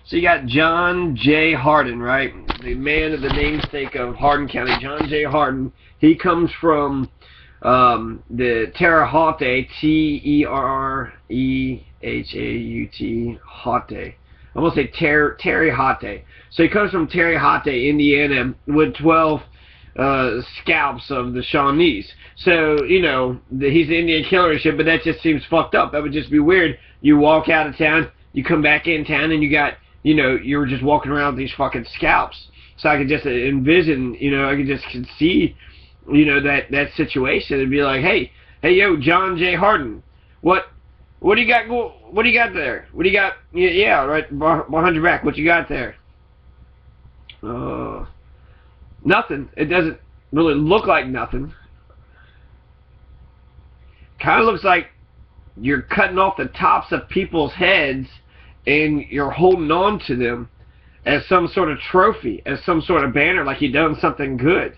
So you got John J. Harden, right? The man of the namesake of Harden County, John J. Harden. He comes from the Terre Haute, T-E-R-R-E-H-A-U-T, Haute. I want to say Terre Haute. So he comes from Terre Haute, Indiana, with 12 scalps of the Shawnees. So, you know, he's the Indian killer and shit, but that just seems fucked up. That would just be weird. You walk out of town, you come back in town, and you got, you know, you were just walking around with these fucking scalps. So I could just envision, you know, I could just see, you know, that situation. It'd be like, hey, yo, John J. Harden, what do you got there? What do you got? Yeah, right behind your back. What you got there? Nothing. It doesn't really look like nothing. Kind of looks like you're cutting off the tops of people's heads and you're holding on to them as some sort of trophy, as some sort of banner, like you done something good.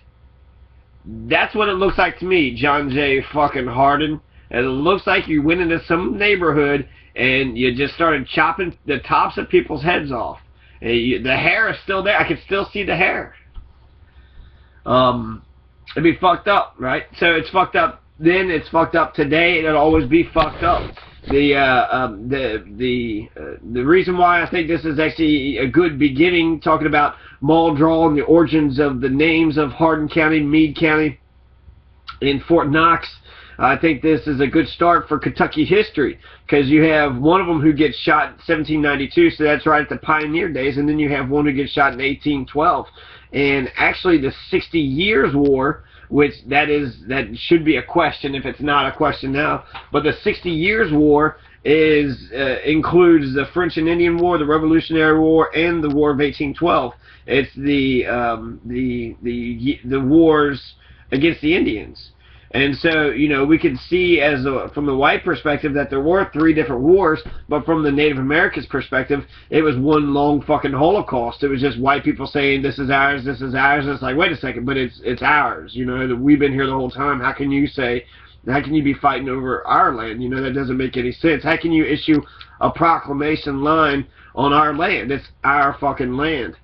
That's what it looks like to me, John J. fucking Harden. And it looks like you went into some neighborhood and you just started chopping the tops of people's heads off. And the hair is still there. I can still see the hair. It'd be fucked up, right? So it's fucked up then, it's fucked up today, and it'll always be fucked up. The reason why I think this is actually a good beginning, talking about Muldraugh and the origins of the names of Harden County, Meade County, and Fort Knox, I think this is a good start for Kentucky history, because you have one of them who gets shot in 1792, so that's right at the pioneer days, and then you have one who gets shot in 1812. And actually the 60 Years' War, which that should be a question if it's not a question now, but the 60 Years' War includes the French and Indian War, the Revolutionary War, and the War of 1812. It's the wars against the Indians. And so, you know, we can see from the white perspective that there were 3 different wars, but from the Native Americans' perspective, it was one long fucking Holocaust. It was just white people saying, this is ours, this is ours. And it's like, wait a second, but it's ours. You know, we've been here the whole time. How can you be fighting over our land? You know, that doesn't make any sense. How can you issue a proclamation line on our land? It's our fucking land.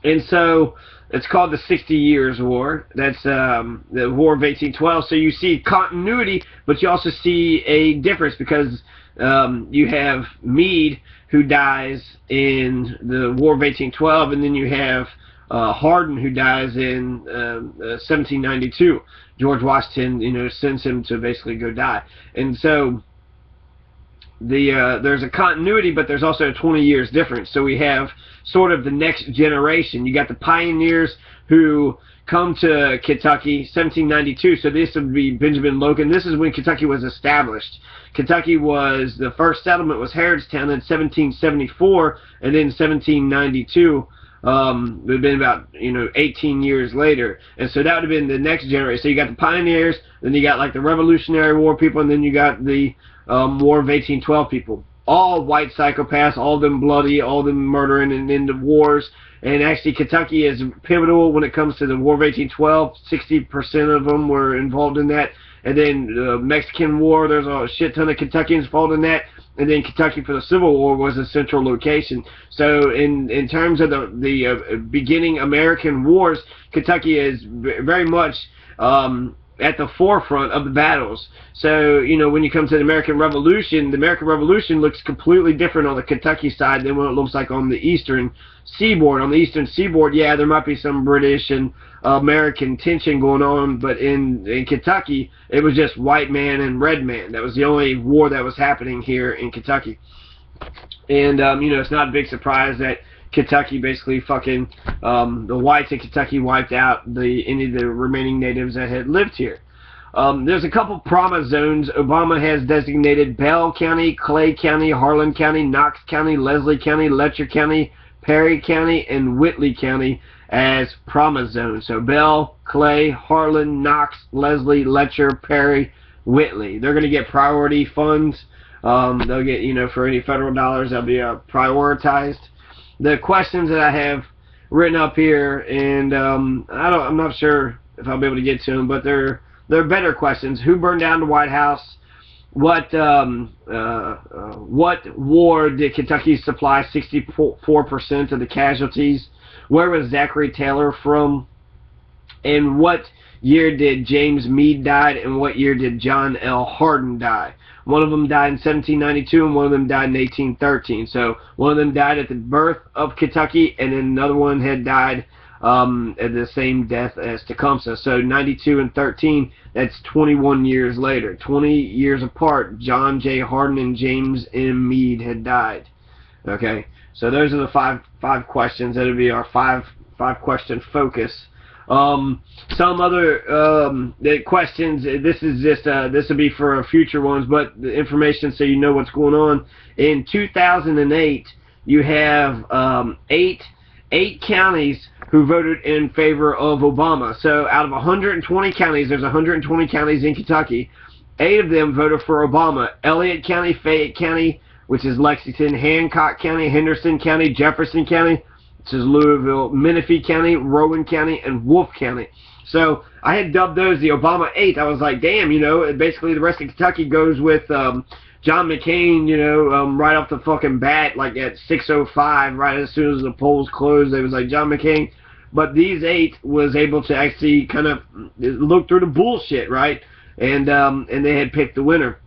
And so it's called the 60 Years' War. That's the War of 1812. So you see continuity, but you also see a difference, because you have Meade, who dies in the War of 1812, and then you have Harden, who dies in 1792. George Washington, you know, sends him to basically go die. And so there's a continuity, but there's also a 20 years difference. So we have sort of the next generation. You got the pioneers who come to Kentucky, 1792. So this would be Benjamin Logan. This is when Kentucky was established. Kentucky was, the first settlement was Harrodstown in 1774, and then 1792. It would have been about, you know, 18 years later. And so that would have been the next generation. So you got the pioneers, then you got like the Revolutionary War people, and then you got the War of 1812 people. All white psychopaths, all of them bloody, all of them murdering and into wars. And actually Kentucky is pivotal when it comes to the War of 1812. 60% of them were involved in that. And then the Mexican War, there's a shit ton of Kentuckians involved in that. And then Kentucky for the Civil War was a central location. So in terms of the beginning American wars, Kentucky is very much at the forefront of the battles. So, you know, when you come to the American Revolution looks completely different on the Kentucky side than what it looks like on the eastern seaboard. On the eastern seaboard, yeah, there might be some British and American tension going on, but in Kentucky, it was just white man and red man. That was the only war that was happening here in Kentucky. And, you know, it's not a big surprise that Kentucky basically fucking, the whites in Kentucky wiped out any of the remaining natives that had lived here. There's a couple PROMA zones. Obama has designated Bell County, Clay County, Harlan County, Knox County, Leslie County, Letcher County, Perry County, and Whitley County as PROMA zones. So Bell, Clay, Harlan, Knox, Leslie, Letcher, Perry, Whitley. They're going to get priority funds. They'll get, you know, for any federal dollars, they'll be prioritized. The questions that I have written up here, and I'm not sure if I'll be able to get to them, but they're better questions. Who burned down the White House? what war did Kentucky supply 64% of the casualties? Where was Zachary Taylor from? And what year did James Meade die? And what year did John L. Harden die? One of them died in 1792 and one of them died in 1813. So one of them died at the birth of Kentucky, and then another one had died at the same death as Tecumseh. So 92 and 13, that's 21 years later. 20 years apart, John J. Harden and James M. Meade had died. Okay, so those are the five questions. That'll be our five question focus. Some other questions. This is just this will be for future ones, but the information so you know what's going on. In 2008, you have eight counties who voted in favor of Obama. So out of 120 counties, there's 120 counties in Kentucky. 8 of them voted for Obama. Elliott County, Fayette County, which is Lexington, Hancock County, Henderson County, Jefferson County, which is Louisville, Menifee County, Rowan County, and Wolfe County. So I had dubbed those the Obama 8. I was like, damn, you know, basically the rest of Kentucky goes with John McCain, you know, right off the fucking bat, like at 6:05, right as soon as the polls closed, they was like, John McCain. But these 8 was able to actually kind of look through the bullshit, right? And they had picked the winner.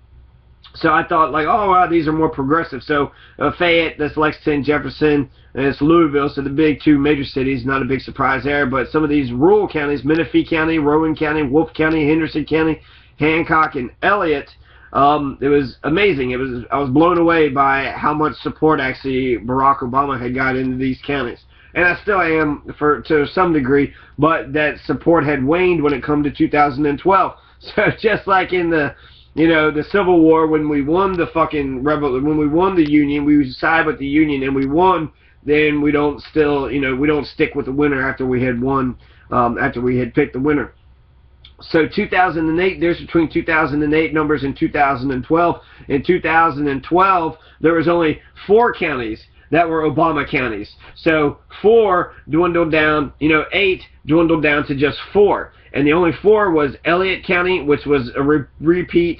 So I thought, like, oh, wow, these are more progressive. So Fayette, that's Lexington, Jefferson, and it's Louisville, so the big 2 major cities, not a big surprise there. But some of these rural counties, Menifee County, Rowan County, Wolfe County, Henderson County, Hancock, and Elliott, it was amazing. I was blown away by how much support actually Barack Obama had got into these counties. And I still am to some degree, but that support had waned when it come to 2012. So just like in the, you know, the Civil War, when we won the fucking when we won the Union, we side with the Union and we won, then we don't still, you know, we don't stick with the winner after we had won, after we had picked the winner. So 2008, there's between 2008 numbers and 2012. In 2012, there was only 4 counties that were Obama counties. So 4 dwindled down, you know, 8 dwindled down to just 4. And the only 4 was Elliott County, which was a repeat,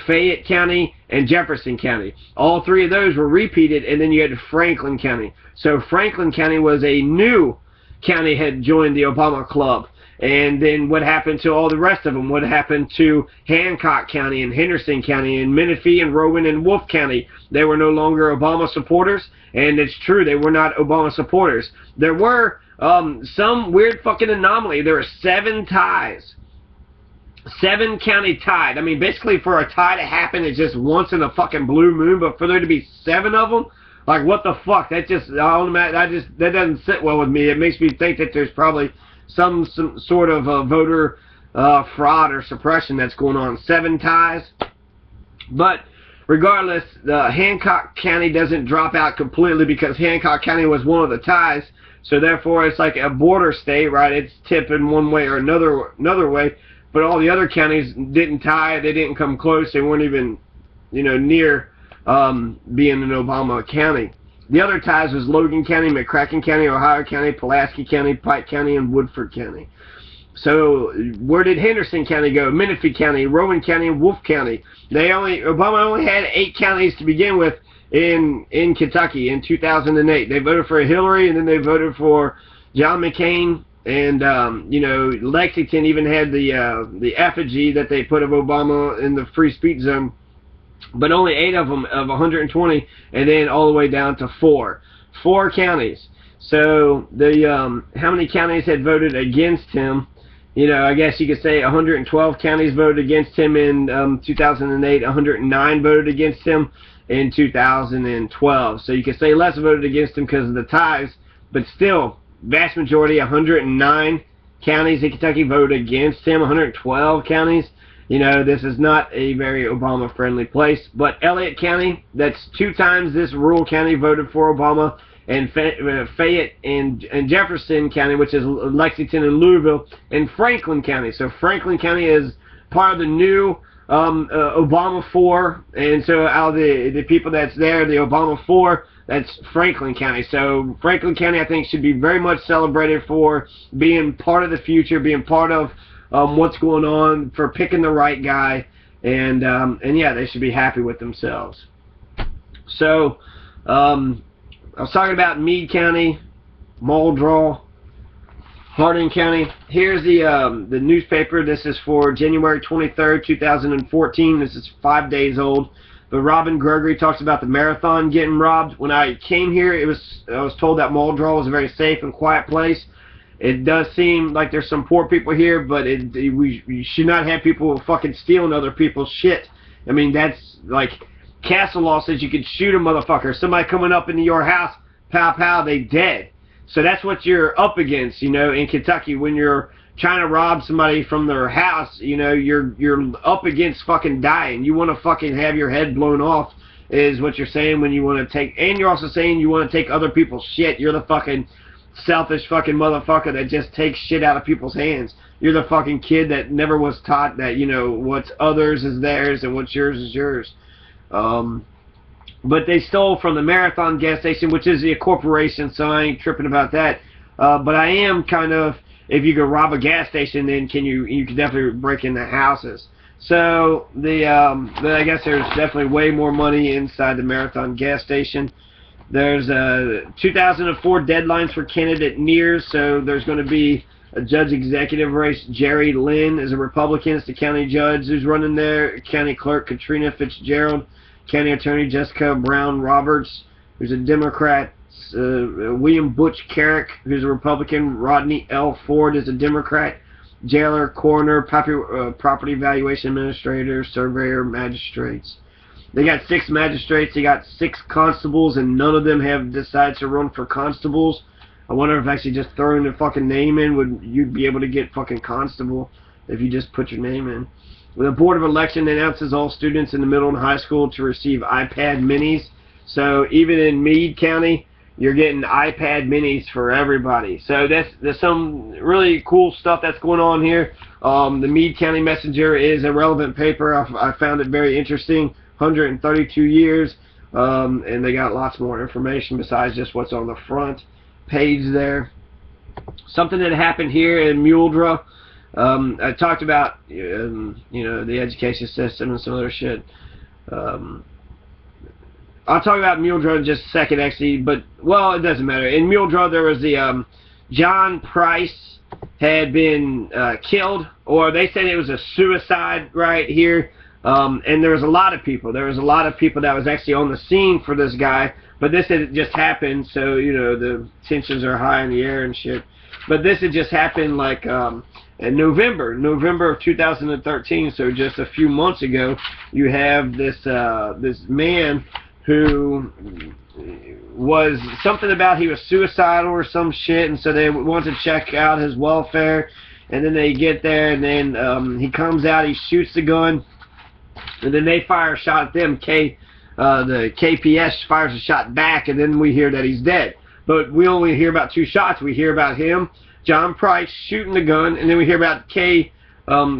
Fayette County, and Jefferson County. All 3 of those were repeated, and then you had Franklin County. So Franklin County was a new county, had joined the Obama club. And then what happened to all the rest of them? What happened to Hancock County and Henderson County and Menifee and Rowan and Wolfe County? They were no longer Obama supporters, and it's true, they were not Obama supporters. There were some weird fucking anomaly. There were 7 ties. 7 county tied. I mean, basically for a tie to happen, it's just once in a fucking blue moon, but for there to be 7 of them, like what the fuck? That that doesn't sit well with me. It makes me think that there's probably some sort of voter fraud or suppression that's going on. 7 ties. But regardless, Hancock County doesn't drop out completely because Hancock County was one of the ties. So therefore, it's like a border state, right? It's tipping one way or another way. But all the other counties didn't tie. They didn't come close. They weren't even, you know, near being an Obama county. The other ties was Logan County, McCracken County, Ohio County, Pulaski County, Pike County, and Woodford County. So where did Henderson County go? Menifee County, Rowan County, and Wolfe County. Obama only had 8 counties to begin with in Kentucky in 2008. They voted for Hillary, and then they voted for John McCain. And you know, Lexington even had the effigy that they put of Obama in the free speech zone. But only 8 of them of 120, and then all the way down to 4 counties. So the how many counties had voted against him? You know, I guess you could say 112 counties voted against him in 2008. 109 voted against him in 2012. So you could say less voted against him because of the ties, but still, vast majority, 109 counties in Kentucky voted against him. 112 counties. You know, this is not a very Obama-friendly place. But Elliott County, that's 2 times this rural county voted for Obama. And Fayette and Jefferson County, which is Lexington and Louisville, and Franklin County. So Franklin County is part of the new Obama 4. And so out of the people that's there, the Obama 4, that's Franklin County. So Franklin County, I think, should be very much celebrated for being part of the future, being part of what's going on, for picking the right guy. and yeah, they should be happy with themselves. So I was talking about Meade County, Muldraugh, Harden County. Here's the newspaper. This is for January 23rd, 2014. This is 5 days old. But Robin Gregory talks about the marathon getting robbed. When I came here, I was told that Muldraugh was a very safe and quiet place. It does seem like there's some poor people here, but we should not have people fucking stealing other people's shit. I mean, that's like castle law says you could shoot a motherfucker. Somebody coming up into your house, pow pow, they dead. So that's what you're up against, you know, in Kentucky when you're trying to rob somebody from their house. You know, you're up against fucking dying. You want to fucking have your head blown off, is what you're saying when you want to take, and you're also saying you want to take other people's shit. You're the fucking selfish fucking motherfucker that just takes shit out of people's hands. You're the fucking kid that never was taught that, you know, what's others is theirs and what's yours is yours. But they stole from the Marathon gas station, which is a corporation, so I ain't tripping about that. But I am kind of, if you could rob a gas station, then you can definitely break into houses. So I guess there's definitely way more money inside the Marathon gas station. There's 2004 deadlines for candidate nears, so there's going to be a judge executive race. Jerry Lynn is a Republican. It's the county judge who's running there. County clerk Katrina Fitzgerald. County attorney Jessica Brown Roberts, who's a Democrat. William Butch Carrick, who's a Republican. Rodney L. Ford is a Democrat. Jailer, coroner, property valuation administrator, surveyor, magistrates. They got 6 magistrates. They got 6 constables, and none of them have decided to run for constables. I wonder if actually just throwing their fucking name in, you'd be able to get fucking constable if you just put your name in. The Board of Election announces all students in the middle and high school to receive iPad minis. So even in Meade County, you're getting iPad minis for everybody. So there's some really cool stuff that's going on here. The Meade County Messenger is a relevant paper. I found it very interesting. 132 years, and they got lots more information besides just what's on the front page there. Something that happened here in Muldraugh. I talked about you know, the education system and some other shit. I'll talk about Muldraugh in just a second, actually, but well, it doesn't matter. In Muldraugh, there was the John Price had been killed, or they said it was a suicide right here. And there was a lot of people. There was a lot of people that was actually on the scene for this guy, but this had just happened, so, you know, the tensions are high in the air and shit. But this had just happened, like, in November of 2013, so just a few months ago. You have this this man who was something about he was suicidal or some shit, and so they wanted to check out his welfare, and then they get there, and then he comes out, he shoots the gun, and then they fire a shot at them. The KPS fires a shot back, and then we hear that he's dead. But we only hear about 2 shots. We hear about him, John Price, shooting the gun, and then we hear about the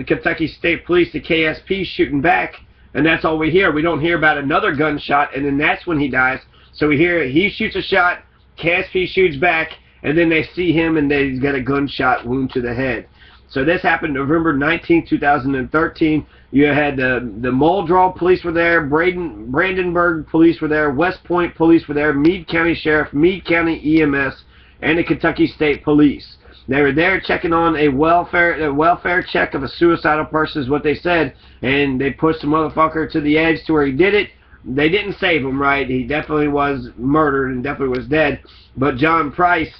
Kentucky State Police, the KSP, shooting back, and that's all we hear. We don't hear about another gunshot, and then that's when he dies. So we hear he shoots a shot, KSP shoots back, and then they see him, and he's got a gunshot wound to the head. So this happened November 19, 2013. You had the Muldraugh police were there, Brandenburg police were there, West Point police were there, Meade County Sheriff, Meade County EMS, and the Kentucky State Police. They were there checking on a welfare check of a suicidal person is what they said, and they pushed the motherfucker to the edge to where he did it. They didn't save him, right? He definitely was murdered and definitely was dead. But John Price,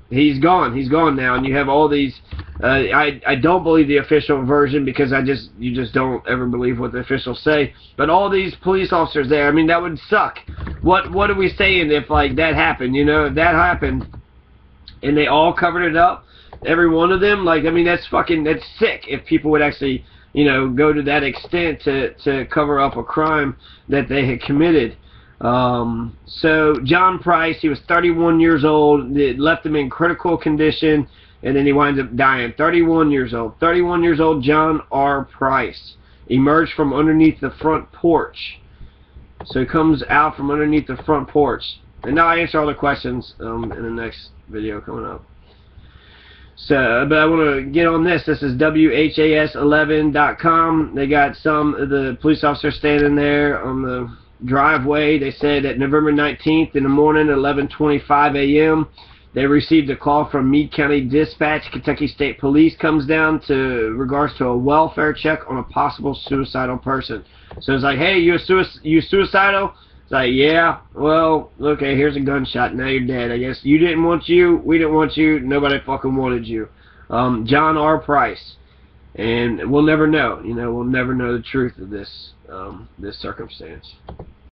he's gone. He's gone now, and you have all these. I don't believe the official version because you just don't ever believe what the officials say. But all these police officers there, I mean, that would suck. What are we saying if like that happened? You know, if that happened, and they all covered it up, every one of them. Like, I mean, that's sick. If people would actually, you know, go to that extent to cover up a crime that they had committed. So John Price, he was 31 years old. It left him in critical condition, and then he winds up dying. 31 years old. 31 years old John R. Price emerged from underneath the front porch. So he comes out from underneath the front porch. And now I answer all the questions in the next video coming up. So, but I want to get on this. This is WHAS11.com. They got some of the police officers standing there on the driveway. They said that November 19th in the morning, 11:25 a.m., they received a call from Meade County Dispatch. Kentucky State Police comes down to regards to a welfare check on a possible suicidal person. So it's like, hey, you suicidal? It's like, yeah, well, okay, here's a gunshot, now you're dead. I guess you didn't want you, we didn't want you, nobody fucking wanted you. John R. Price. And we'll never know, we'll never know the truth of this, this circumstance.